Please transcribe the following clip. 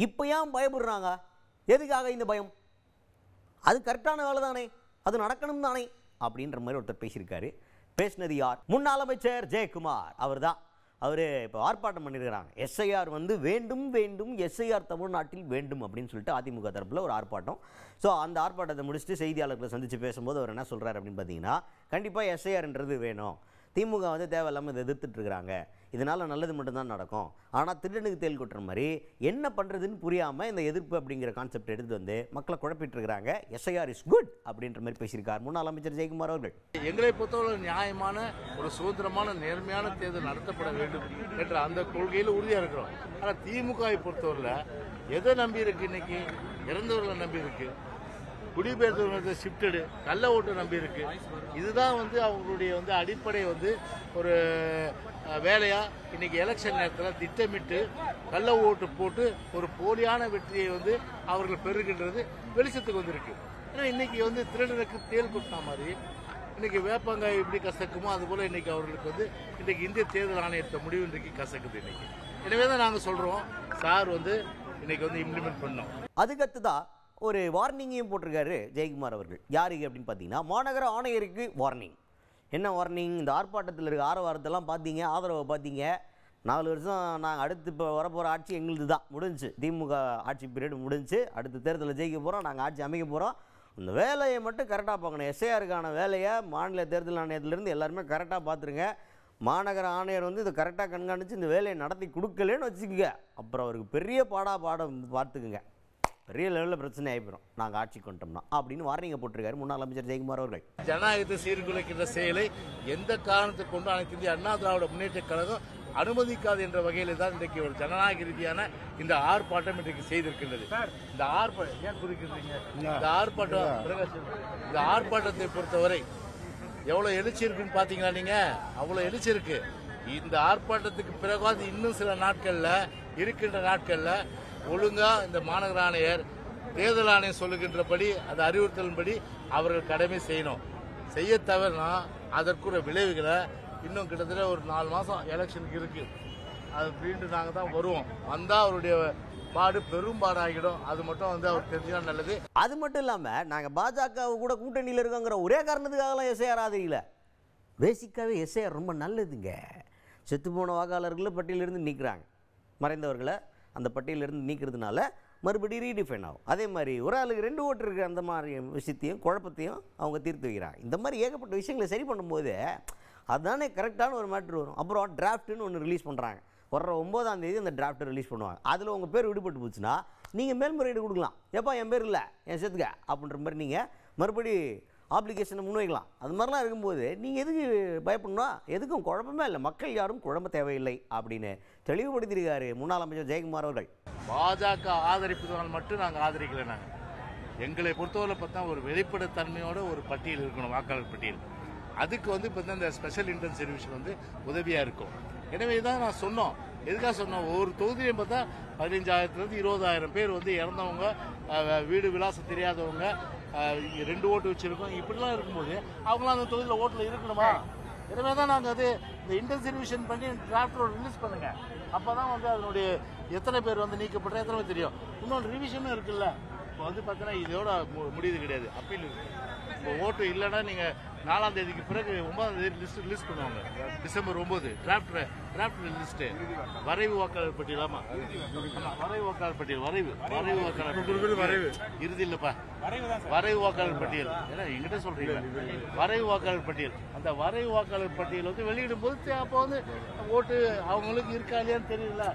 இப்போ ஏன் பயப்படுறாங்க? எதுக்காக இந்த பயம்? அது கரெக்டான வேலை தானே, அது நடக்கணும் தானே அப்படின்ற மாதிரி ஒருத்தர் பேசியிருக்காரு. பேசினது யார்? முன்னாள் அமைச்சர் ஜெயக்குமார். அவர் இப்போ ஆர்ப்பாட்டம் பண்ணியிருக்கிறாங்க. எஸ்ஐஆர் வந்து வேண்டும் வேண்டும், எஸ்ஐஆர் தமிழ்நாட்டில் வேண்டும் அப்படின்னு சொல்லிட்டு அதிமுக தரப்பில் ஒரு ஆர்ப்பாட்டம். ஸோ அந்த ஆர்ப்பாட்டத்தை முடிச்சுட்டு செய்தியாளர்களை சந்தித்து பேசும்போது அவர் என்ன சொல்கிறார் அப்படின்னு பார்த்தீங்கன்னா, கண்டிப்பாக எஸ்ஐஆர்ன்றது வேணும். திமுக வந்து தேவையில்லாமல் இதை எதிர்த்துட்டு இருக்கிறாங்க, இதனால் நல்லது மட்டும்தான் நடக்கும். ஆனால் திருடனுக்கு தேல் கொட்டுற மாதிரி என்ன பண்ணுறதுன்னு புரியாமல் இந்த எதிர்ப்பு அப்படிங்கிற கான்செப்ட் எடுத்து வந்து மக்களை குழப்பிட்டு இருக்கிறாங்க. எஸ்ஐஆர் இஸ் குட் அப்படின்ற மாதிரி பேசியிருக்கார் முன்னாள் அமைச்சர் ஜெயக்குமார் அவர்கள். எங்களை பொறுத்தவரை நியாயமான ஒரு சுதந்திரமான நேர்மையான தேர்தல் நடத்தப்பட வேண்டும் என்ற அந்த கொள்கையில் உறுதியாக இருக்கிறோம். ஆனால் திமுகவை பொறுத்தவரையில் எதை நம்பி இருக்கு? இன்னைக்கு இறந்தவர்களை நம்பி இருக்கு, குடிபெயர்ந்தவர்களை ஷிஃப்டடு, கள்ள ஓட்டு நம்பி இருக்கு. இதுதான் வந்து அவங்களுடைய வந்து அடிப்படை வந்து ஒரு வேலையா இன்னைக்கு எலெக்ஷன் நேரத்தில் திட்டமிட்டு கள்ள ஓட்டு போட்டு ஒரு போலியான வெற்றியை வந்து அவர்கள் பெறுகின்றது வெளிச்சத்துக்கு வந்திருக்கு. ஏன்னா இன்னைக்கு வந்து திருடனுக்கு தேல் கொட்டின மாதிரி இன்னைக்கு வேப்பங்காய் எப்படி கசக்குமோ அது போல இன்னைக்கு அவர்களுக்கு வந்து இன்னைக்கு இந்திய தேர்தல் ஆணையத்தை முடிவு இன்றைக்கு கசக்குது இன்னைக்கு. எனவே தான் நாங்கள் சொல்றோம், சார் வந்து இன்னைக்கு வந்து இம்ப்ளிமெண்ட் பண்ணோம். அதுக்கடுத்துதான் ஒரு வார்னிங்கையும் போட்டிருக்காரு ஜெயக்குமார் அவர்கள். யாருக்கு அப்படின்னு பார்த்தீங்கன்னா, மாநகர ஆணையருக்கு வார்னிங். என்ன வார்னிங்? இந்த ஆர்ப்பாட்டத்தில் இருக்க ஆரவாரத்தெல்லாம் பார்த்தீங்க, ஆதரவை பார்த்தீங்க. 4 வருஷம் நாங்கள் அடுத்து இப்போ வரப்போகிற ஆட்சி எங்களுது தான், முடிஞ்சு திமுக ஆட்சி பீரியட் முடிஞ்சு, அடுத்த தேர்தலில் ஜெயிக்க போகிறோம், நாங்கள் ஆட்சி அமைக்க போகிறோம். இந்த வேலையை மட்டும் கரெக்டாக பார்க்கணும். எஸ்ஐஆருக்கான வேலையை மாநில தேர்தல் ஆணையத்திலேருந்து எல்லாருமே கரெக்டாக பார்த்துருங்க. மாநகர ஆணையர் வந்து இதை கரெக்டாக கண்காணித்து இந்த வேலையை நடத்தி கொடுக்கலன்னு வச்சுக்கோங்க, அப்புறம் அவருக்கு பெரிய பாடம் பார்த்துக்குங்க, பெரிய லெவலில் பிரச்சனை ஆகிப்போம் நாங்கள் ஆட்சி கொண்டோம்னா அப்படின்னு வார்னிங்கை போட்டிருக்காரு முன்னாள் அமைச்சர் ஜெயக்குமார் அவர்கள். ஜனநாயகத்தை சீர்குலைக்கின்ற செயலை எந்த காரணத்தை கொண்டு அனைத்து இந்திய அண்ணா திராவிட முன்னேற்ற கழகம் அனுமதிக்காது என்ற வகையில் தான் இன்றைக்கு ஒரு ஜனநாயக ரீதியான இந்த ஆர்ப்பாட்டம் இன்றைக்கு செய்திருக்கின்றது. இந்த ஆர்ப்பாட்டம் ஏன் குறிக்கிறீங்க? இந்த ஆர்ப்பாட்டத்தை பொறுத்தவரை எவ்வளவு எழுச்சி இருக்குன்னு பாத்தீங்களா? நீங்க அவ்வளவு எழுச்சி இருக்கு. இந்த ஆர்ப்பாட்டத்துக்கு பிறகு இன்னும் சில நாட்கள்ல இருக்கின்ற நாட்கள்ல ஒழுங்கா இந்த மாநகர ஆணையர் தேர்தல் ஆணையம் சொல்லுகின்றபடி அந்த அறிவுறுத்தலின்படி அவர்கள் கடமை செய்யணும். செய்ய தவறுனா அதற்குரிய விளைவுகளை இன்னும் கிட்டத்தட்ட ஒரு 4 மாசம் எலெக்ஷனுக்கு இருக்கு. அது மீண்டும் நாங்கள் தான் வருவோம். வந்தா அவருடைய பாடு பெரும்பாடாகிடும். அது மட்டும் வந்து அவர் தெரிஞ்சா நல்லது. அது மட்டும் இல்லாமல் நாங்கள் பாஜக கூட கூட்டணியில் இருக்கோங்கிற ஒரே காரணத்துக்காகலாம் எஸ்ஐஆர் ஆதரிக்கல. பேசிக்காகவே எஸ்ஐஆர் ரொம்ப நல்லதுங்க. செத்து போன வாக்காளர்களை பட்டியலிருந்து நீக்கிறாங்க, மறைந்தவர்களை அந்த பட்டியலிருந்து நீக்கிறதுனால மறுபடியும் ரீடிஃபைன் ஆகும். அதே மாதிரி ஒரு ஆளுக்கு 2 ஓட்டு இருக்கிற அந்த மாதிரி விஷயத்தையும் குழப்பத்தையும் அவங்க தீர்த்து வைக்கிறாங்க. இந்த மாதிரி ஏகப்பட்ட விஷயங்களை சரி பண்ணும்போது அதுதானே கரெக்டான ஒரு மேட்ரு வரும். அப்புறம் டிராஃப்ட்டுன்னு ஒன்று ரிலீஸ் பண்ணுறாங்க. வர்ற 9ஆம் தேதி அந்த டிராஃப்ட்டை ரிலீஸ் பண்ணுவாங்க. அதில் உங்கள் பேர் விடுபட்டு போச்சுன்னா நீங்கள் மேல்முறையீடு கொடுக்கலாம். எப்போ என் பேர் இல்லை என் சேர்த்துக்க அப்படின்ற மாதிரி நீங்கள் மறுபடி ஆப்ளிகேஷனை முன்வைக்கலாம். அது மாதிரிலாம் இருக்கும்போது நீங்கள் எதுக்கு பயப்படணும்? எதுக்கும் குழப்பமே இல்லை, மக்கள் யாரும் குழம்ப தேவையில்லை அப்படின்னு தெளிவுபடுத்தியிருக்காரு முன்னாள் அமைச்சர் ஜெயக்குமார் அவர்கள். பாஜக ஆதரிப்பதனால் மட்டும் நாங்கள் ஆதரிக்கல. நாங்கள் எங்களை பொறுத்தவரை பார்த்தா ஒரு வெளிப்படைத்தன்மையோட ஒரு பட்டியல் இருக்கணும், வாக்காளர் பட்டியல். அதுக்கு வந்து இப்போ இந்த ஸ்பெஷல் இன்டென்ஸ் ரிவிஷன் வந்து உதவியாக இருக்கும். எனவே தான் நான் சொன்னோம். எதுக்காக சொன்னோம்? ஒவ்வொரு தொகுதியும் பார்த்தா 15,000 to 20,000 பேர் வந்து இறந்தவங்க, வீடு விலாசம் தெரியாதவங்க, 2 ஓட்டு வச்சிருக்கோம். இப்படிலாம் இருக்கும்போது அவங்களாம் அந்த தொகுதியில் ஓட்டில் இருக்கணுமா? எனவே தான் நாங்கள் அது இந்த இன்டென்ஸ் ரிவிஷன் பண்ணி டிராஃப்ட் ரிலீஸ் பண்ணுங்க. அப்போதான் வந்து அதனுடைய எத்தனை பேர் வந்து நீக்கப்படுற எத்தனை பேர் தெரியும். இன்னொன்று ரிவிஷனும் இருக்குல்ல. இப்போ வந்து பார்த்தீங்கன்னா இதோட முடியுது கிடையாது, அப்பீல் இருக்கு. இப்போ ஓட்டு இல்லைன்னா நீங்கள் 4ஆம் தேதிக்கு பிறகு 9ஆம் தேதி லிஸ்ட் ரிலீஸ் பண்ணுவாங்க. டிசம்பர் 9 டிராஃப்ட் லிஸ்ட், வரைவு வாக்காளர் பட்டியல். ஆமா, வரைவு வாக்காளர் பட்டியல், வரைவு வாக்காளர் இறுதி இல்லப்பா, வரைவு வாக்காளர் பட்டியல். ஏன்னா எங்கிட்ட சொல்றீங்க வரைவு வாக்காளர் பட்டியல். அந்த வரைவு வாக்காளர் பட்டியல் வந்து வெளியிடும் போது அப்போ வந்து ஓட்டு அவங்களுக்கு இருக்கா இல்லையான்னு தெரியல.